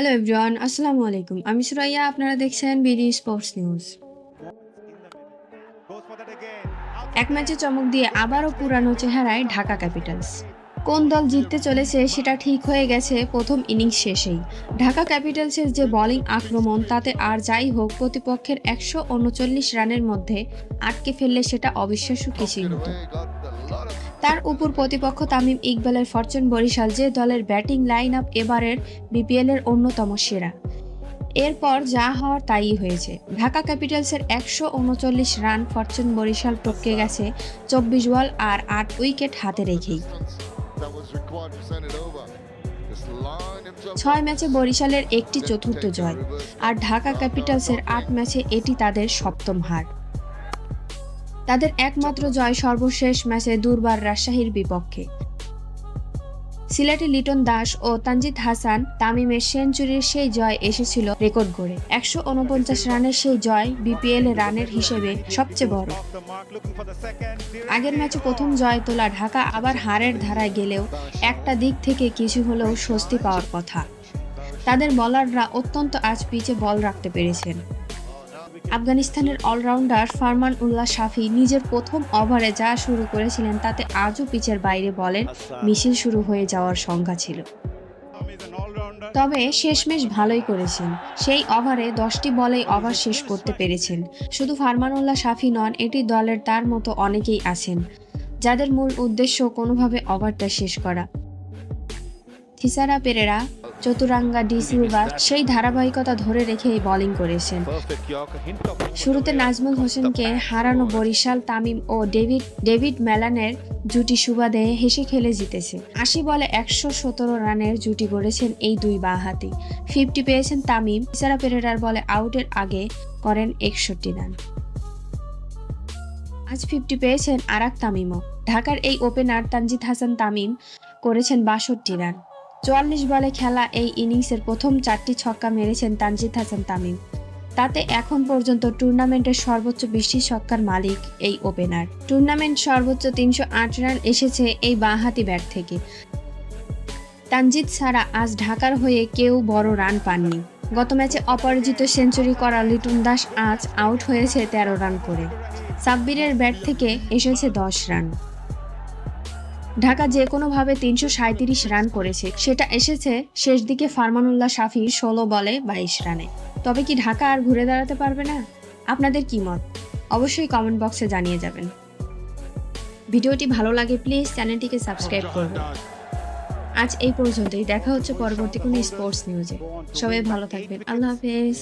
Hello everyone, আসসালামু আলাইকুম। আমি সুরাইয়া, আপনারা দেখছেন বিডি স্পোর্টস নিউজ। এক ম্যাচে চমক দিয়ে আবারও পুরানো চেহারায় ঢাকা ক্যাপিটালস। কোন দল জিততে চলেছে সেটা ঠিক হয়ে গেছে প্রথম ইনিংস শেষেই। ঢাকা ক্যাপিটালসের যে বোলিং আক্রমণ, তাতে আর যাই হোক প্রতিপক্ষের 139 রানের মধ্যে আটকে ফেললে সেটা অবিশ্বাস্য কিছুই হতো। তার উপর প্রতিপক্ষ তামিম ইকবালের ফরচুন বরিশাল, যে দলের ব্যাটিং লাইন আপ এবারের বিপিএলের অন্যতম সেরা। এরপর যা হওয়ার তাই হয়েছে। ঢাকা ক্যাপিটালসের 139 রান ফরচুন বরিশাল টপকে গেছে 24 বল আর 8 উইকেট হাতে রেখেই। 6 ম্যাচে বরিশালের একটি চতুর্থ জয়, আর ঢাকা ক্যাপিটালসের 8 ম্যাচে এটি তাদের সপ্তম হার। তাদের একমাত্র জয় সর্বশেষ ম্যাচে দুর্বার রাজশাহীর বিপক্ষে। সিলেটে লিটন দাস ও তানজিদ হাসান তামিমের সেঞ্চুরির সেই জয় এসেছিল রেকর্ড গড়ে। 149 রানের সেই জয় বিপিএল রানের হিসেবে সবচেয়ে বড়। আগের ম্যাচে প্রথম জয় তোলা ঢাকা আবার হারের ধারায় গেলেও একটা দিক থেকে কিছু হলেও স্বস্তি পাওয়ার কথা। তাদের বোলাররা অত্যন্ত আজ পিচে বল রাখতে পেরেছেন। আফগানিস্তানের অলরাউন্ডার ফারমান উল্লাহ শাফি নিজের প্রথম ওভারে যা শুরু করেছিলেন, তাতে আজও পিচের বাইরে বলের মিছিল শুরু হয়ে যাওয়ার শঙ্কা ছিল। তবে শেষমেশ ভালোই করেছেন। সেই ওভারে 10টি বলেই ওভার শেষ করতে পেরেছেন। শুধু ফারমান উল্লাহ শাফি নন, এটি দলের তার মতো অনেকেই আছেন যাদের মূল উদ্দেশ্য কোনোভাবে ওভারটা শেষ করা। থিসারা পেরেরা, চতুরাঙ্গা ডি সিলভা সেই ধারাবাহিকতা ধরে রেখেই বোলিং করেছেন। শুরুতে নাজমুল হোসেনকে হারানো বরিশাল তামিম ও ডেভিড ম্যালানের জুটি সুবাদে হেসে খেলে জিতেছে। 80 বলে 117 রানের জুটি গড়েছেন এই দুই বাঁহাতি। 50 পেয়েছেন তামিম। থিসারা পেরেরার বলে আউটের আগে করেন 61 রান। আজ 50 পেয়েছেন আরাক তামিমও। ঢাকার এই ওপেনার তানজিদ হাসান তামিম করেছেন 62 রান। 44 বলে খেলা এই ইনিংসের প্রথম 4টি ছক্কা মেরেছেন তানজিদ হাসান তামিম। তাতে এখন পর্যন্ত টুর্নামেন্টের সর্বোচ্চ 20টি ছক্কার মালিক এই ওপেনার। টুর্নামেন্ট সর্বোচ্চ 308 রান এসেছে এই বাঁহাতি ব্যাট থেকে। তানজিদ ছাড়া আজ ঢাকার হয়ে কেউ বড় রান পাননি। গত ম্যাচে অপরাজিত সেঞ্চুরি করা লিটন দাস আজ আউট হয়েছে 13 রান করে। সাব্বিরের ব্যাট থেকে এসেছে 10 রান। ঢাকা যে কোনোভাবে 337 রান করেছে, সেটা এসেছে শেষ দিকে ফারমান উল্লাহ শাফির 16 বলে 22 রানে। তবে কি ঢাকা আর ঘুরে দাঁড়াতে পারবে না? আপনাদের কি মত? অবশ্যই কমেন্ট বক্সে জানিয়ে যাবেন। ভিডিওটি ভালো লাগে প্লিজ চ্যানেলটিকে সাবস্ক্রাইব করবেন। আজ এই পর্যন্তই। দেখা হচ্ছে পরবর্তী কোনো স্পোর্টস নিউজে। সবাই ভালো থাকবেন। আল্লাহ হাফেজ।